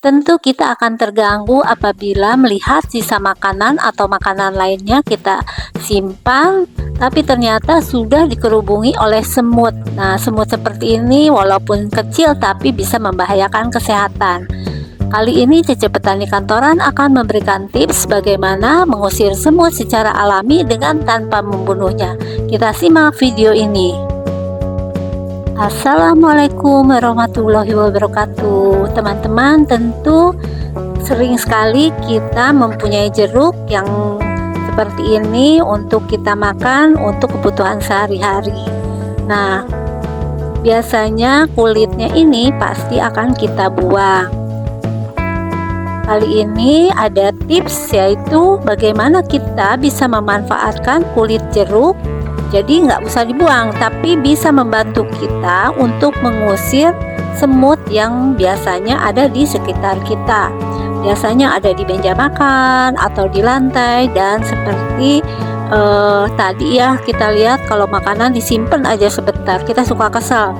Tentu kita akan terganggu apabila melihat sisa makanan atau makanan lainnya kita simpan, tapi ternyata sudah dikerubungi oleh semut. Nah, semut seperti ini walaupun kecil tapi bisa membahayakan kesehatan. Kali ini Cece Petani Kantoran akan memberikan tips bagaimana mengusir semut secara alami dengan tanpa membunuhnya. Kita simak video ini. Assalamualaikum warahmatullahi wabarakatuh. Teman-teman, tentu sering sekali kita mempunyai jeruk yang seperti ini untuk kita makan untuk kebutuhan sehari-hari. Nah, biasanya kulitnya ini pasti akan kita buang. Kali ini ada tips, yaitu bagaimana kita bisa memanfaatkan kulit jeruk. Jadi nggak usah dibuang, tapi bisa membantu kita untuk mengusir semut yang biasanya ada di sekitar kita. Biasanya ada di meja makan atau di lantai, dan seperti tadi ya kita lihat kalau makanan disimpan aja sebentar, kita suka kesal.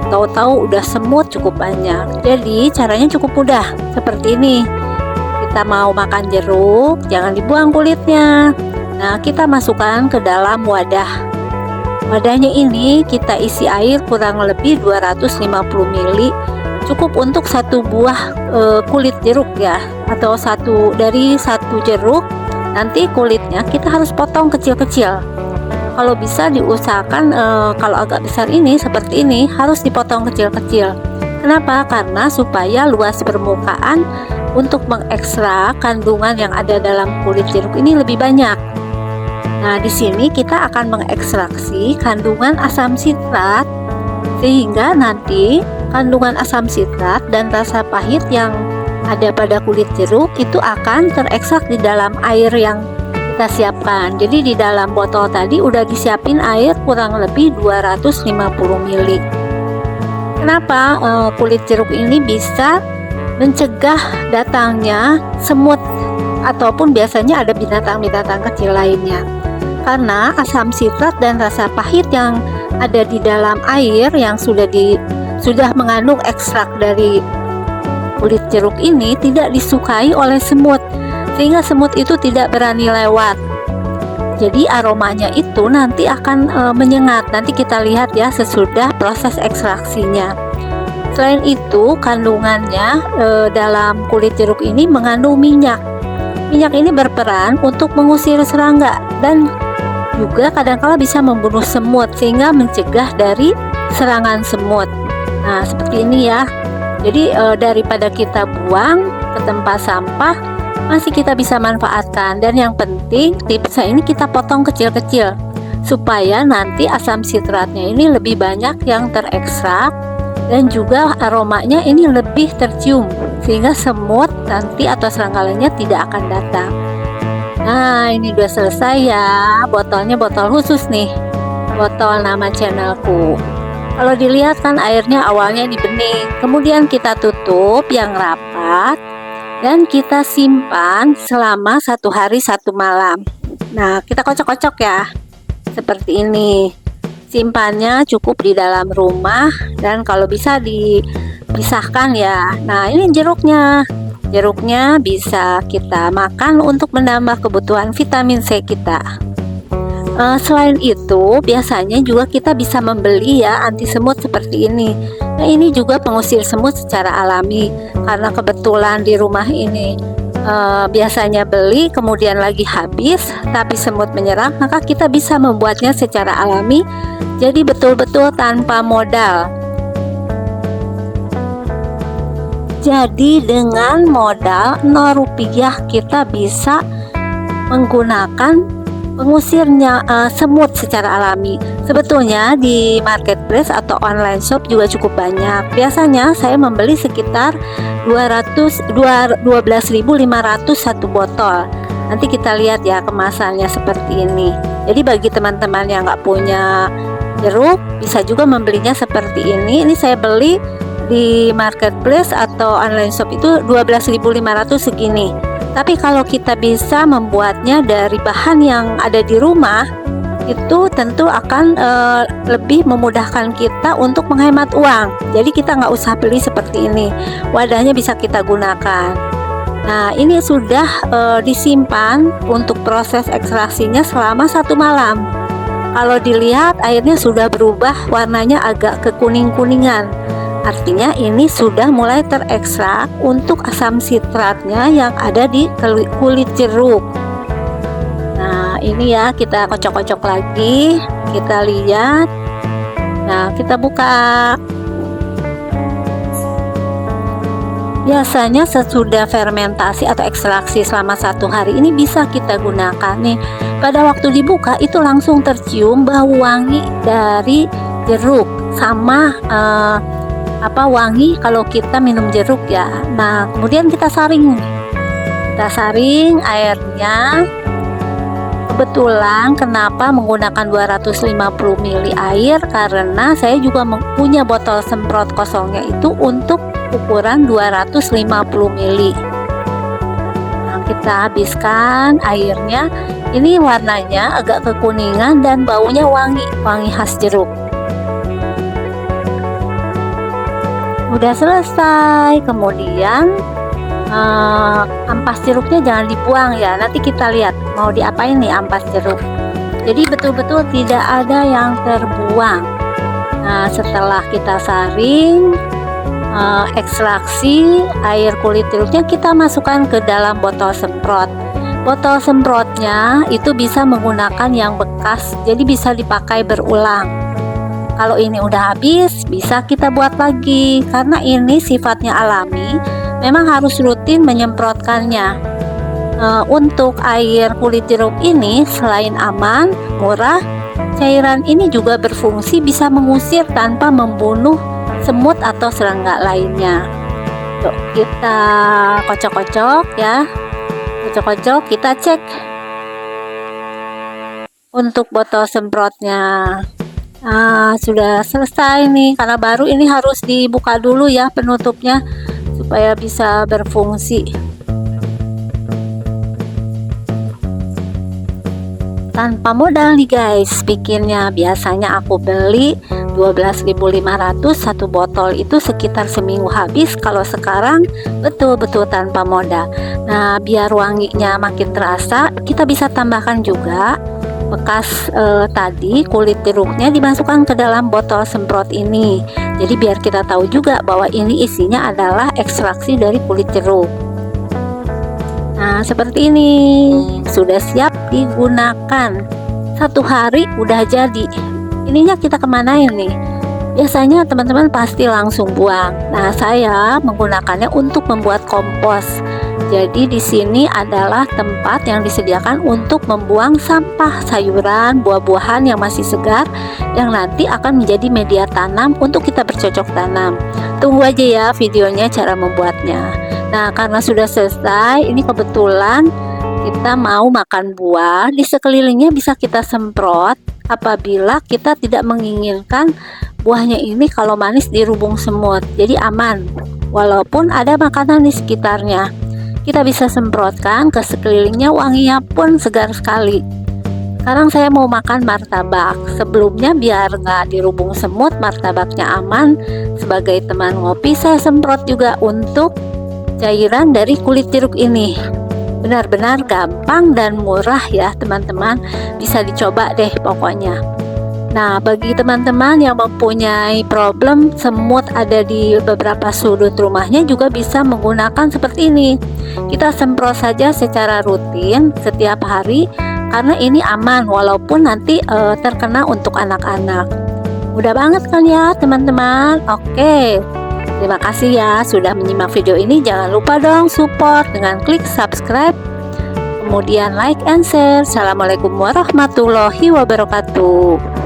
Tahu-tahu udah semut cukup banyak. Jadi caranya cukup mudah, seperti ini. Kita mau makan jeruk, jangan dibuang kulitnya. Nah, kita masukkan ke dalam wadah. Wadahnya ini kita isi air kurang lebih 250 ml. Cukup untuk satu buah kulit jeruk ya, atau dari satu jeruk. Nanti kulitnya kita harus potong kecil-kecil. Kalau bisa diusahakan kalau agak besar ini seperti ini harus dipotong kecil-kecil. Kenapa? Karena supaya luas permukaan untuk mengekstrak kandungan yang ada dalam kulit jeruk ini lebih banyak. Nah, di sini kita akan mengekstraksi kandungan asam sitrat, sehingga nanti kandungan asam sitrat dan rasa pahit yang ada pada kulit jeruk itu akan terekstrak di dalam air yang kita siapkan. Jadi di dalam botol tadi udah disiapin air kurang lebih 250 ml. Kenapa kulit jeruk ini bisa mencegah datangnya semut ataupun biasanya ada binatang-binatang kecil lainnya? Karena asam sitrat dan rasa pahit yang ada di dalam air yang sudah mengandung ekstrak dari kulit jeruk ini tidak disukai oleh semut, sehingga semut itu tidak berani lewat. Jadi aromanya itu nanti akan menyengat. Nanti kita lihat ya sesudah proses ekstraksinya. Selain itu, kandungannya dalam kulit jeruk ini mengandung minyak. Minyak ini berperan untuk mengusir serangga dan juga kadang-kala bisa membunuh semut, sehingga mencegah dari serangan semut. Nah, seperti ini ya. Jadi daripada kita buang ke tempat sampah, masih kita bisa manfaatkan. Dan yang penting tipsnya ini kita potong kecil-kecil supaya nanti asam sitratnya ini lebih banyak yang terekstrak dan juga aromanya ini lebih tercium, sehingga semut nanti atau serangga lainnya tidak akan datang. Nah, ini udah selesai ya. Botolnya botol khusus nih, botol nama channelku. Kalau dilihat kan airnya awalnya dibening, kemudian kita tutup yang rapat dan kita simpan selama 1 hari 1 malam. Nah, kita kocok-kocok ya seperti ini. Simpannya cukup di dalam rumah dan kalau bisa dipisahkan ya. Nah, ini jeruknya. Jeruknya bisa kita makan untuk menambah kebutuhan vitamin C kita. Selain itu, biasanya juga kita bisa membeli ya anti semut seperti ini. Nah, ini juga pengusir semut secara alami. Karena kebetulan di rumah ini biasanya beli kemudian lagi habis, tapi semut menyerang, maka kita bisa membuatnya secara alami. Jadi betul-betul tanpa modal. Jadi dengan modal 0 rupiah kita bisa menggunakan pengusirnya semut secara alami. Sebetulnya di marketplace atau online shop juga cukup banyak. Biasanya saya membeli sekitar 12.500 satu botol. Nanti kita lihat ya kemasannya seperti ini. Jadi bagi teman-teman yang nggak punya jeruk, bisa juga membelinya seperti ini. Ini saya beli di marketplace atau online shop itu 12.500 segini. Tapi kalau kita bisa membuatnya dari bahan yang ada di rumah, itu tentu akan lebih memudahkan kita untuk menghemat uang. Jadi kita nggak usah beli seperti ini, wadahnya bisa kita gunakan. Nah, ini sudah disimpan untuk proses ekstraksinya selama 1 malam. Kalau dilihat airnya sudah berubah warnanya agak kekuning-kuningan, artinya ini sudah mulai terekstrak untuk asam sitratnya yang ada di kulit jeruk. Nah, ini ya, kita kocok-kocok lagi, kita lihat. Nah, kita buka. Biasanya sesudah fermentasi atau ekstraksi selama 1 hari ini bisa kita gunakan nih. Pada waktu dibuka itu langsung tercium bau wangi dari jeruk sama wangi kalau kita minum jeruk ya. Nah, kemudian kita saring airnya. Kebetulan kenapa menggunakan 250 ml air, karena saya juga punya botol semprot kosongnya itu untuk ukuran 250 ml. Nah, kita habiskan airnya. Ini warnanya agak kekuningan dan baunya wangi khas jeruk. Udah selesai. Kemudian ampas jeruknya jangan dibuang ya, nanti kita lihat mau diapain nih ampas jeruk. Jadi betul-betul tidak ada yang terbuang. Nah, setelah kita saring, ekstraksi air kulit jeruknya, kita masukkan ke dalam botol semprot. Botol semprotnya itu bisa menggunakan yang bekas, jadi bisa dipakai berulang. Kalau ini udah habis, bisa kita buat lagi, karena ini sifatnya alami, memang harus rutin menyemprotkannya. Untuk air kulit jeruk ini selain aman, murah, cairan ini juga berfungsi bisa mengusir tanpa membunuh semut atau serangga lainnya. Tuh, kita kocok-kocok ya, kocok-kocok, kita cek untuk botol semprotnya. Nah, sudah selesai nih, karena baru ini harus dibuka dulu ya penutupnya supaya bisa berfungsi. Tanpa modal nih guys bikinnya. Biasanya aku beli 12.500 satu botol, itu sekitar seminggu habis. Kalau sekarang betul-betul tanpa modal. Nah, biar wanginya makin terasa, kita bisa tambahkan juga bekas tadi kulit jeruknya dimasukkan ke dalam botol semprot ini. Jadi biar kita tahu juga bahwa ini isinya adalah ekstraksi dari kulit jeruk. Nah, seperti ini sudah siap digunakan. 1 hari udah jadi. Ininya kita kemanain nih? Biasanya teman-teman pasti langsung buang. Nah, saya menggunakannya untuk membuat kompos. Jadi di sini adalah tempat yang disediakan untuk membuang sampah sayuran, buah-buahan yang masih segar, yang nanti akan menjadi media tanam untuk kita bercocok tanam. Tunggu aja ya videonya cara membuatnya. Nah, karena sudah selesai, ini kebetulan kita mau makan buah, di sekelilingnya bisa kita semprot apabila kita tidak menginginkan buahnya ini kalau manis dirubung semut. Jadi aman, walaupun ada makanan di sekitarnya. Kita bisa semprotkan ke sekelilingnya, wanginya pun segar sekali. Sekarang saya mau makan martabak. Sebelumnya biar nggak dirubung semut, martabaknya aman, sebagai teman ngopi saya semprot juga untuk cairan dari kulit jeruk ini. Benar-benar gampang dan murah ya teman-teman, bisa dicoba deh pokoknya. Nah, bagi teman-teman yang mempunyai problem semut ada di beberapa sudut rumahnya juga bisa menggunakan seperti ini. Kita semprot saja secara rutin setiap hari, karena ini aman walaupun nanti terkena untuk anak-anak. Mudah banget kan ya teman-teman. Oke, terima kasih ya sudah menyimak video ini. Jangan lupa dong support dengan klik subscribe, kemudian like and share. Assalamualaikum warahmatullahi wabarakatuh.